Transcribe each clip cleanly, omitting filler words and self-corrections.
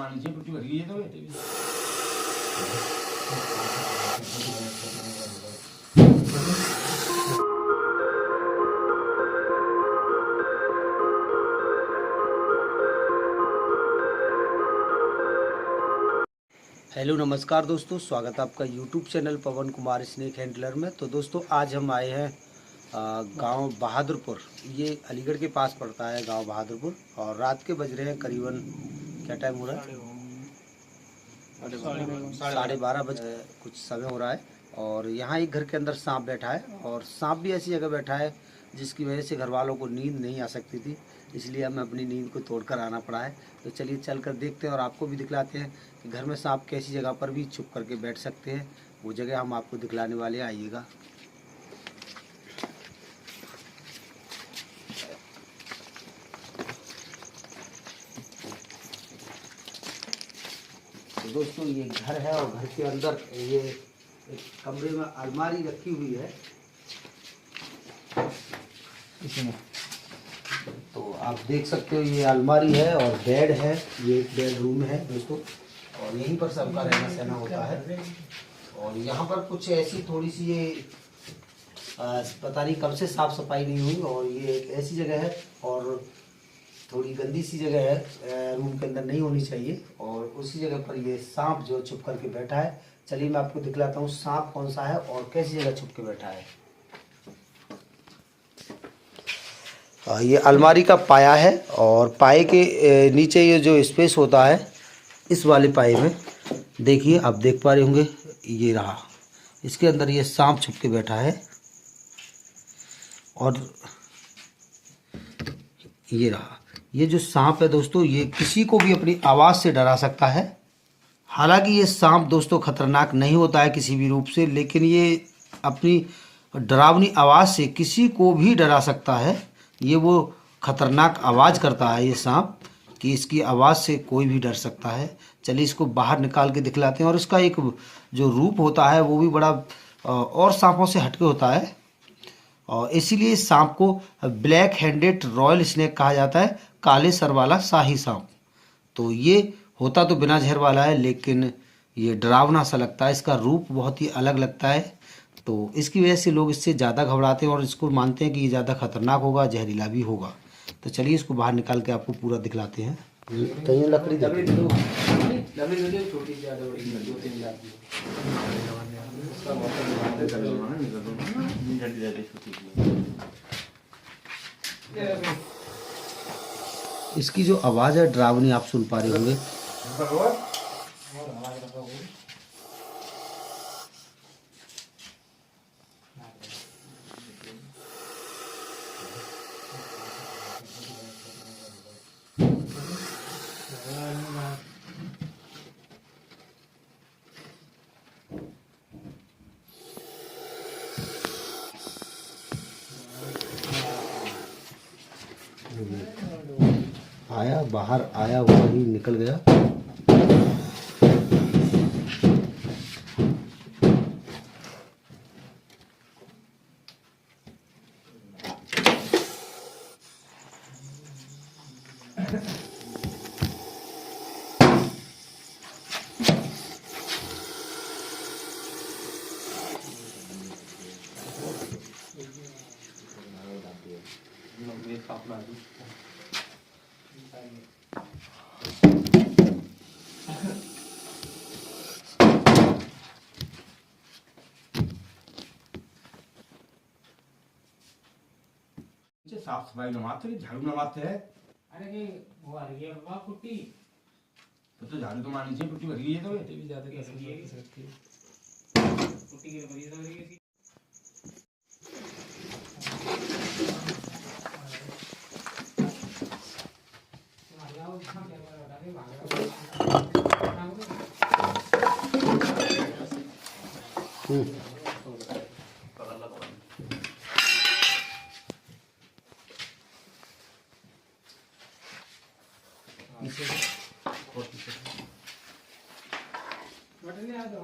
मान लीजिए टूटी भरी है तो हेलो नमस्कार दोस्तों, स्वागत है आपका यूट्यूब चैनल पवन कुमार स्नेक हैंडलर में। तो दोस्तों आज हम आए हैं गांव बहादुरपुर। ये अलीगढ़ के पास पड़ता है गांव बहादुरपुर। और रात के बज रहे हैं करीबन, क्या टाइम हो रहा है, 12:30 बज कुछ समय हो रहा है। और यहाँ एक घर के अंदर सांप बैठा है, और सांप भी ऐसी जगह बैठा है जिसकी वजह से घर वालों को नींद नहीं आ सकती थी, इसलिए हमें अपनी नींद को तोड़कर आना पड़ा है। तो चलिए चल कर देखते हैं और आपको भी दिखलाते हैं कि घर में सांप कैसी जगह पर भी छुप करके बैठ सकते हैं। वो जगह हम आपको दिखलाने वाले हैं, आइएगा। तो दोस्तों ये घर है, और घर के अंदर ये एक कमरे में अलमारी रखी हुई है इसमें। तो आप देख सकते हो ये अलमारी है और बेड है, ये एक बेडरूम है दोस्तों। और यहीं पर सबका रहना सहना होता है। और यहाँ पर कुछ ऐसी थोड़ी सी ये पता नहीं कब से साफ सफाई नहीं हुई, और ये एक ऐसी जगह है और थोड़ी गंदी सी जगह है, रूम के अंदर नहीं होनी चाहिए। और उसी जगह पर ये सांप जो छुप करके बैठा है। चलिए मैं आपको दिखलाता हूँ सांप कौन सा है और कैसी जगह छुप के बैठा है। ये अलमारी का पाया है, और पाए के नीचे ये जो स्पेस होता है, इस वाले पाए में देखिए, आप देख पा रहे होंगे, ये रहा, इसके अंदर ये सांप छुप के बैठा है। और ये रहा, ये जो सांप है दोस्तों, ये किसी को भी अपनी आवाज़ से डरा सकता है। हालांकि ये सांप दोस्तों खतरनाक नहीं होता है किसी भी रूप से, लेकिन ये अपनी डरावनी आवाज़ से किसी को भी डरा सकता है। ये वो खतरनाक आवाज़ करता है ये सांप, कि इसकी आवाज़ से कोई भी डर सकता है। चलिए इसको बाहर निकाल के दिखलाते हैं। और इसका एक जो रूप होता है वो भी बड़ा और सांपों से हटके होता है, और इसीलिए इस सांप को ब्लैक हैंडेड रॉयल स्नेक कहा जाता है, काले सर वाला शाही सांप। तो ये होता तो बिना जहर वाला है, लेकिन ये डरावना सा लगता है, इसका रूप बहुत ही अलग लगता है। तो इसकी वजह से लोग इससे ज़्यादा घबराते हैं और इसको मानते हैं कि ये ज़्यादा खतरनाक होगा, जहरीला भी होगा। तो चलिए इसको बाहर निकाल के आपको पूरा दिखलाते हैं। तो ये लकड़ी इसकी जो आवाज़ है डरावनी, आप सुन पा रहे होंगे। आया, बाहर आया, वही निकल गया। साफ सफाई नमाते झाड़ू नमाते है। अरे ये वो आ रही है बाबा कुट्टी तो झाड़ू तो मान लीजिए टूटी भरी है तो भी ज्यादा कैसी है सकती है कुट्टी की बड़ी लग रही है। बटन आ दो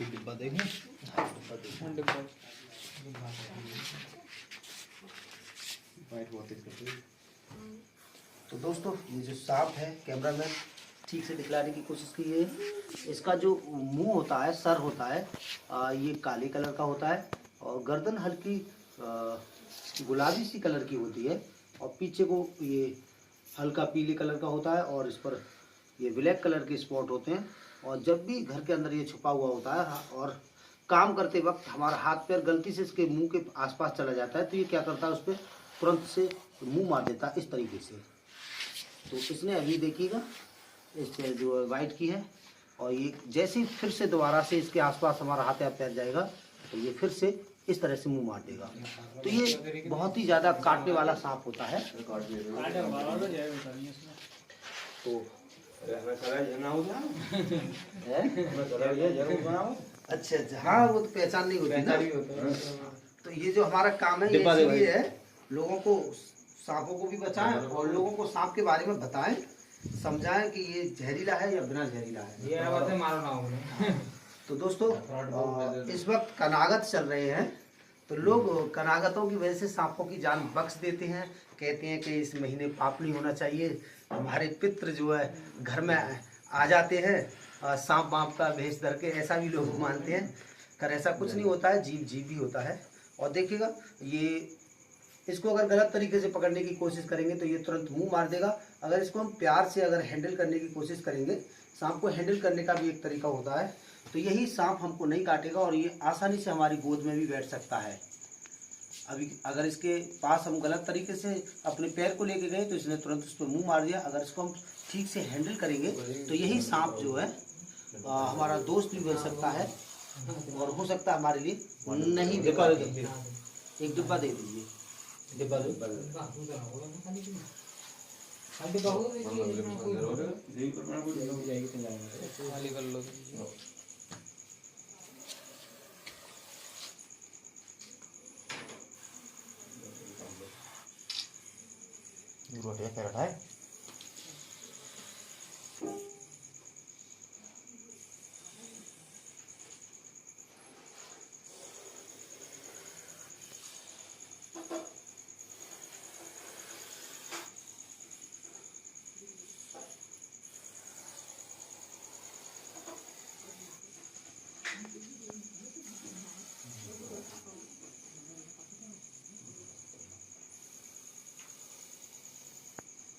डिब्बा देखें, डिब्बा देखें। वाइट बहुत तेज करती है। तो दोस्तों ये जो सांप है, कैमरामैन ठीक से दिखलाने की कोशिश की है। इसका जो मुंह होता है, सर होता है, ये काले कलर का होता है और गर्दन हल्की गुलाबी सी कलर की होती है और पीछे को ये हल्का पीले कलर का होता है और इस पर ये ब्लैक कलर के स्पॉट होते हैं। और जब भी घर के अंदर ये छुपा हुआ होता है और काम करते वक्त हमारा हाथ पैर गलती से इसके मुंह के आसपास चला जाता है तो ये क्या करता है, उस पर तुरंत से मुंह मार देता है इस तरीके से। तो इसने अभी देखिएगा इस जो वाइट की है और ये जैसे ही फिर से दोबारा से इसके आसपास हमारा हाथ या पैर जाएगा तो ये फिर से इस तरह से मुंह मार देगा। तो ये बहुत ही ज़्यादा काटने वाला सांप होता है। तो अच्छा अच्छा, हाँ वो तो पहचान नहीं होती ना। तो ये जो हमारा काम है ये इसलिए है, लोगों को सांपों को भी बचाएं और लोगों को सांप के बारे में बताएं, समझाएं कि ये जहरीला है या बिना जहरीला है। ये बातें मारो ना उन्हें। तो दोस्तों इस वक्त कनागत चल रहे हैं तो लोग कनागतों की वजह से सांपों की जान बख्श देते हैं। कहते हैं कि इस महीने पाप नहीं होना चाहिए, हमारे पितृ जो है घर में आ जाते हैं सांप वाप का भेष धर के, ऐसा भी लोग मानते हैं। कर ऐसा कुछ नहीं होता है, जीव जीव भी होता है। और देखिएगा ये इसको अगर गलत तरीके से पकड़ने की कोशिश करेंगे तो ये तुरंत मुंह मार देगा। अगर इसको हम प्यार से अगर हैंडल करने की कोशिश करेंगे, सांप को हैंडल करने का भी एक तरीका होता है, तो यही सांप हमको नहीं काटेगा और ये आसानी से हमारी गोद में भी बैठ सकता है। अभी अगर इसके पास हम गलत तरीके से अपने पैर को लेके गए तो इसने तुरंत उस पर मुँह मार दिया। अगर इसको हम ठीक से हैंडल करेंगे तो यही सांप जो है हमारा दोस्त भी बन सकता है और हो सकता है हमारे लिए नहीं भी। एक डिब्बा दे दीजिए।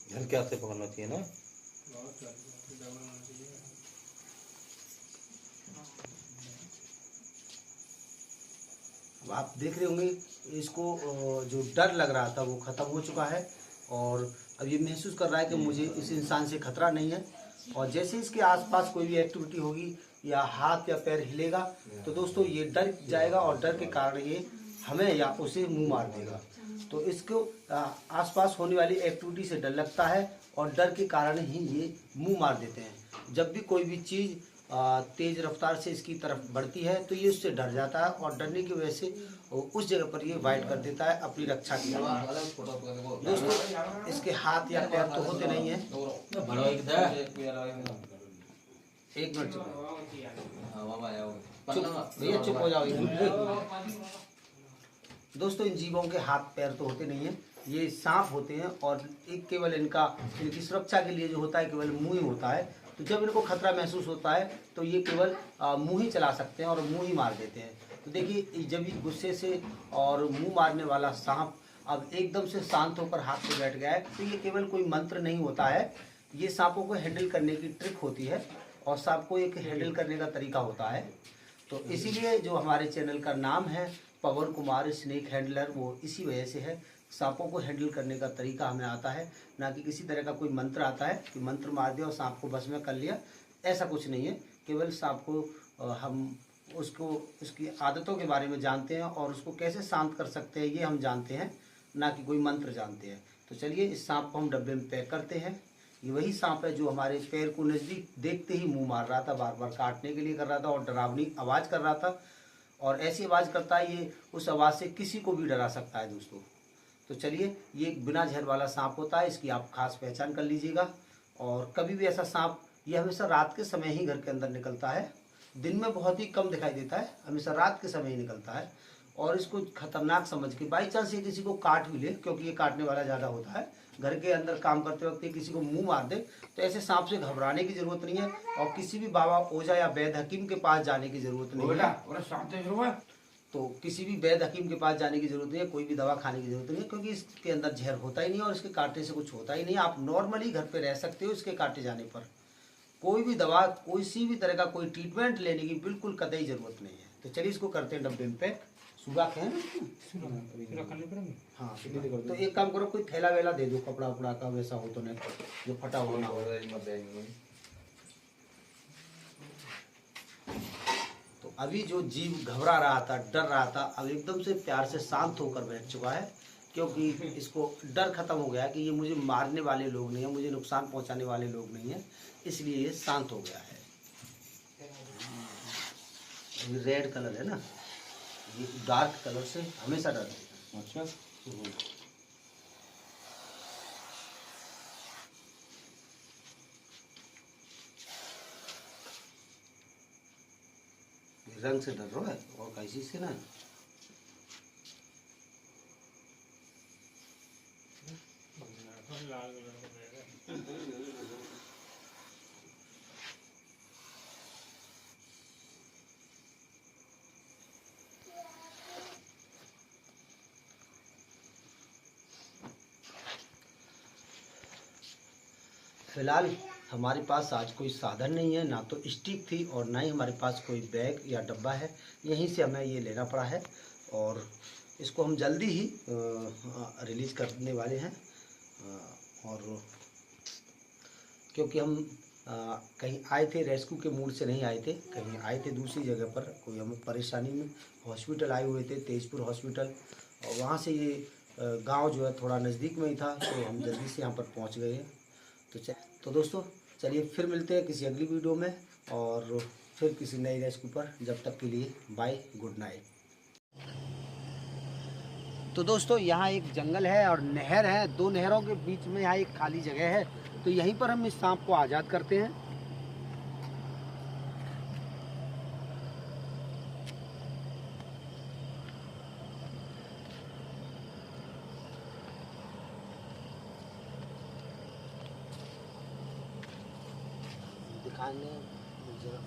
हल्के हाथ से पकड़ना चाहिए ना। अब आप देख रहे होंगे इसको जो डर लग रहा था वो खत्म हो चुका है और अब ये महसूस कर रहा है कि मुझे इस इंसान से खतरा नहीं है। और जैसे इसके आसपास कोई भी एक्टिविटी होगी या हाथ या पैर हिलेगा तो दोस्तों ये डर जाएगा और डर के कारण ये हमें या उसे मुंह मार देगा। तो इसको आसपास होने वाली एक्टिविटी से डर लगता है और डर के कारण ही ये मुंह मार देते हैं। जब भी कोई भी चीज़ तेज रफ्तार से इसकी तरफ बढ़ती है तो ये उससे डर जाता है और डरने की वजह से उस जगह पर ये वाइट कर देता है अपनी रक्षा के लिए। दोस्तों इसके हाथ या पैर तो होते नहीं हैं। एक मिनट चुप भैया, चुप हो जाओ। दोस्तों इन जीवों के हाथ पैर तो होते नहीं हैं, ये सांप होते हैं और एक केवल इनकी सुरक्षा के लिए जो होता है केवल मुंह ही होता है। तो जब इनको खतरा महसूस होता है तो ये केवल मुंह ही चला सकते हैं और मुंह ही मार देते हैं। तो देखिए जब ये गुस्से से और मुंह मारने वाला सांप अब एकदम से शांत होकर हाथ पे बैठ गया है तो ये केवल कोई मंत्र नहीं होता है, ये सांपों को हैंडल करने की ट्रिक होती है और सांप को एक हैंडल करने का तरीका होता है। तो इसीलिए जो हमारे चैनल का नाम है पवन कुमार स्नेक हैंडलर, वो इसी वजह से है। सांपों को हैंडल करने का तरीका हमें आता है, ना कि किसी तरह का कोई मंत्र आता है कि मंत्र मार दिया और सांप को बस में कर लिया, ऐसा कुछ नहीं है। केवल सांप को हम उसकी आदतों के बारे में जानते हैं और उसको कैसे शांत कर सकते हैं ये हम जानते हैं, ना कि कोई मंत्र जानते हैं। तो चलिए इस सांप को हम डब्बे में पैक करते हैं। ये वही सांप है जो हमारे पैर को नज़दीक देखते ही मुँह मार रहा था, बार बार काटने के लिए कर रहा था और डरावनी आवाज़ कर रहा था। और ऐसी आवाज़ करता है ये, उस आवाज़ से किसी को भी डरा सकता है दोस्तों। तो चलिए ये एक बिना जहर वाला सांप होता है, इसकी आप खास पहचान कर लीजिएगा। और कभी भी ऐसा सांप ये हमेशा रात के समय ही घर के अंदर निकलता है, दिन में बहुत ही कम दिखाई देता है, हमेशा रात के समय ही निकलता है। और इसको खतरनाक समझ के बाई चांस ये किसी को काट भी ले, क्योंकि ये काटने वाला ज़्यादा होता है, घर के अंदर काम करते वक्त ये किसी को मुंह मार दे, तो ऐसे सांप से घबराने की ज़रूरत नहीं है और किसी भी बाबा ओझा या वैद्य हकीम के पास जाने की ज़रूरत ओ नहीं बेटा है। और सांप देख लो है। तो किसी भी वैद्य हकीम के पास जाने की जरूरत नहीं है, कोई भी दवा खाने की जरूरत नहीं है, क्योंकि इसके अंदर जहर होता ही नहीं है और इसके काटने से कुछ होता ही नहीं है। आप नॉर्मली घर पे रह सकते हो इसके काटे जाने पर। कोई भी दवा, किसी भी तरह का कोई ट्रीटमेंट लेने की बिल्कुल कतई जरूरत नहीं है। तो चलिए इसको करते हैं डब्बे में पैक। सुबह है ना? पूरा खाली पड़ेंगे। हाँ, तो एक काम करो, कोई थैला वेला दे दो कपड़ा उपड़ा का, वैसा हो तो नहीं जो फटा हुआ ना हो। तो अभी जो जीव घबरा रहा था, डर रहा था, अब एकदम से प्यार से शांत होकर बैठ चुका है, क्योंकि इसको डर खत्म हो गया कि ये मुझे मारने वाले लोग नहीं है, मुझे नुकसान पहुंचाने वाले लोग नहीं है, इसलिए ये शांत हो गया है। ये रेड कलर है ना, ये डार्क कलर से हमेशा डरते हैं। अच्छा रंग से डर रहा है और कैसी से ना। लाल कलर का रहेगा। फिलहाल हमारे पास आज कोई साधन नहीं है, ना तो स्टिक थी और ना ही हमारे पास कोई बैग या डब्बा है, यहीं से हमें ये लेना पड़ा है और इसको हम जल्दी ही रिलीज़ करने वाले हैं। और क्योंकि हम कहीं आए थे, रेस्क्यू के मूड से नहीं आए थे, कहीं आए थे दूसरी जगह पर, कोई हमें परेशानी में हॉस्पिटल आए हुए थे, तेजपुर हॉस्पिटल, और वहाँ से ये गांव जो है थोड़ा नज़दीक में ही था, तो हम जल्दी से यहाँ पर पहुँच गए हैं। तो दोस्तों चलिए फिर मिलते हैं किसी अगली वीडियो में और फिर किसी नई रेस्क्यू पर। जब तक के लिए बाय, गुड नाइट। तो दोस्तों यहाँ एक जंगल है और नहर है, दो नहरों के बीच में यहाँ एक खाली जगह है, तो यहीं पर हम इस सांप को आज़ाद करते हैं। दिखाने जरा